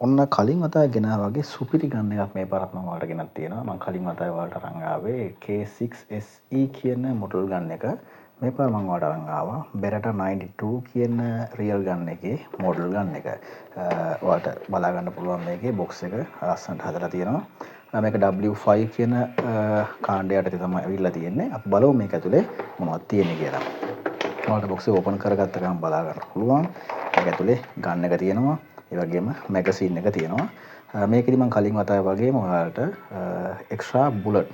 ඔන්න කලින් වතාවේ ගෙනාවා වගේ සුපිරි ගන් එකක් මේ පාරත් මම ඔයාලට ගෙනත් තියෙනවා. මම කලින් වතාවේ ඔයාලට අරන් ආවේ K6SE කියන මොඩල් ගන් එක. මේ පාර මම ඔයාලට අරන් ආවා Beretta 92 කියන රියල් ගන් එකේ මොඩල් ගන් එක. ඔයාලට බලා ගන්න පුළුවන් මේකේ බොක්ස් එක ලස්සනට හදලා තියෙනවා. මේක W5 කියන කාණ්ඩය යටතේ තමයි අවිල්ලා තියෙන්නේ. අපි බලමු මේක ඇතුලේ මොනවද තියෙන්නේ කියලා. ඔයාලට බොක්ස් එක ඕපන් කරගත්ත ගමන් බලා ගන්න පුළුවන්. මේක ඇතුලේ ගන් එක තියෙනවා. ඒ වගේම මැගසින් එක තියෙනවා. මේකෙදි මම කලින් වතාවේ වගේම ඔයාලට එක්ස්ට්‍රා බුලට්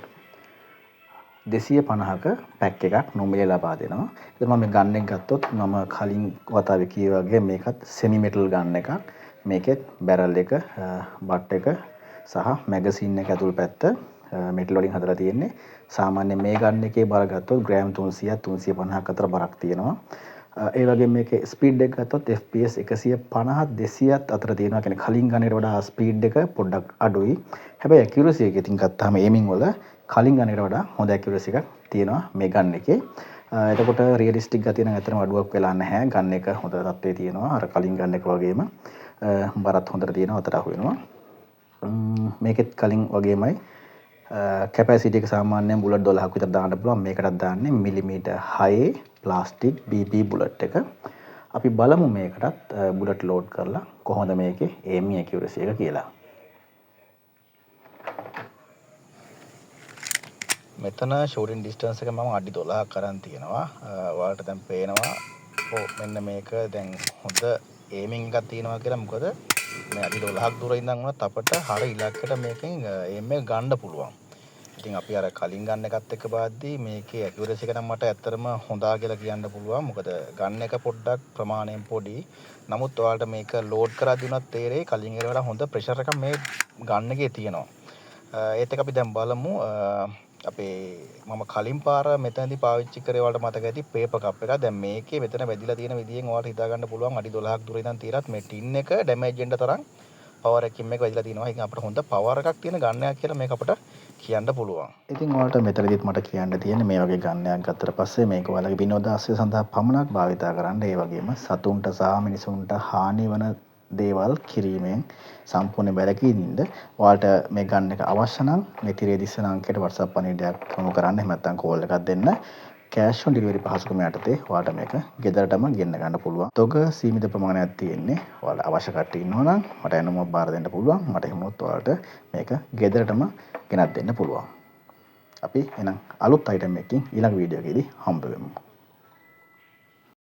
250ක පැක් එකක් නොමිලේ ලබා දෙනවා. ඉතින් මම මේ ගන් එක ගත්තොත් මම කලින් වතාවේ කිව්වා වගේ මේකත් සෙමි මෙටල් ගන් එකක්. මේකෙත් බැරල් එක, බට් එක සහ මැගසින් එක ඇතුළු පැත්ත මෙටල් වලින් හදලා තියෙන්නේ. සාමාන්‍යයෙන් මේ ගන් එකේ බර ගත්තොත් ග්‍රෑම් 300ක් 350ක් අතර බරක් තියෙනවා. ඒ වගේ මේකේ ස්පීඩ් එක ගත්තොත් FPS 150 200ත් අතර තියෙනවා. කියන්නේ කලින් ගන්නේට වඩා ස්පීඩ් එක පොඩ්ඩක් අඩුයි. හැබැයි ඇකියුරසි එක ඉතින් ගත්තාම ඒමින් වල කලින් ගන්නේට වඩා හොඳ ඇකියුරසි එකක් තියෙනවා මේ ගන් එකේ. එතකොට රියලිස්ටික් ගතිය නම් ඇත්තටම අඩුවක් වෙලා නැහැ. ගන් එක හොඳ තත්ත්වයේ තියෙනවා. අර කලින් ගන් එක වගේම බරත් හොඳට තියෙනවා. අතට අහු වෙනවා. මේකෙත් කලින් වගේමයි කැපැසිටි එක සාමාන්‍යයෙන් බුලට් 12ක් විතර දාන්න පුළුවන්. මේකටත් දාන්නේ මිලිමීටර් 6 ප්ලාස්ටික් BP බුලට් එක. අපි බලමු මේකටත් බුලට් ලෝඩ් කරලා කොහොමද මේකේ ඒමි ඇකියුරසි එක කියලා. මෙතන ෂූටින් ඩිස්ටන්ස් එක මම අඩි 12ක් අරන් තියෙනවා. ඔයාලට දැන් පේනවා. මෙන්න මේක දැන් හොඳ ඒමින් එකක් තියෙනවා කියලා. මොකද මේ අඩි 12ක් දුර ඉඳන් වුණත් අපිට හරිය ඉලක්කයට මේකෙන් ඒම් එක ගන්න පුළුවන්. ඉතින් අපි අර කලින් ගන්න එකත් එක්ක බලද්දී මේකේ ඇකියුරසි එක නම් මට ඇත්තටම හොඳා කියලා කියන්න පුළුවන්. මොකද ගන්න එක පොඩ්ඩක් ප්‍රමාණයෙන් පොඩි. නමුත් ඔයාලට මේක ලෝඩ් කරද්දී උනත් තේරෙයි කලින් එකට වඩා හොඳ ප්‍රෙෂර් එකක් මේ ගන්න එකේ තියෙනවා. ඒත් එක අපි දැන් බලමු අපේ මම කලින් පාර මෙතනදී පාවිච්චි කරේ ඔයාලට මතක ඇති පේපර් කප් එක. දැන් මේකේ මෙතන වැදිලා තියෙන විදියෙන් ඔයාලට හිතා ගන්න පුළුවන් අඩි 12ක් දුර ඉඳන් තියරත් මේ ටින් එක ඩැමේජ් වෙන්න තරම් පවර් එකකින් මේක වැදිලා තියෙනවා. ඉතින් අපිට හොඳ පවර් එකක් තියෙන ගන්නයක් කියලා මේක අපිට කියන්න පුළුවන්. ඉතින් ඔයාලට මෙතනදිත් මට කියන්න තියෙන්නේ මේ වගේ ගන්නයක් ගත්තට පස්සේ මේක ඔයාලගේ විනෝදාංශය සඳහා පමණක් භාවිතා කරන්න. ඒ වගේම සතුන්ට සහ මිනිසුන්ට හානි වන දේවල් කිරීමෙන් සම්පූර්ණ වැළකී ඉන්න. ඔයාලට මේ ගන්න එක අවශ්‍ය නම් මේ තිරේ දිස්සන අංකයට WhatsApp පණිවිඩයක් යොමු කරන්න. එහෙම නැත්නම් කෝල් එකක් දෙන්න. කෑෂ් ඔන් ඩිලිවරි පහසුකම යටතේ ඔයාලට මේක ගෙදරටම ගෙන්න ගන්න පුළුවන්. තොග සීමිත ප්‍රමාණයක් තියෙන්නේ. ඔයාලා අවශ්‍ය කට්ටිය ඉන්නවා නම් මට එනමුවක් බාර දෙන්න පුළුවන්. මට එහෙම වුණොත් ඔයාලට මේක ගෙදරටම ගෙනත් දෙන්න පුළුවන්. අපි එහෙනම් අලුත් අයිටම් එකකින් ඊළඟ වීඩියෝ එකේදී හම්බ වෙමු.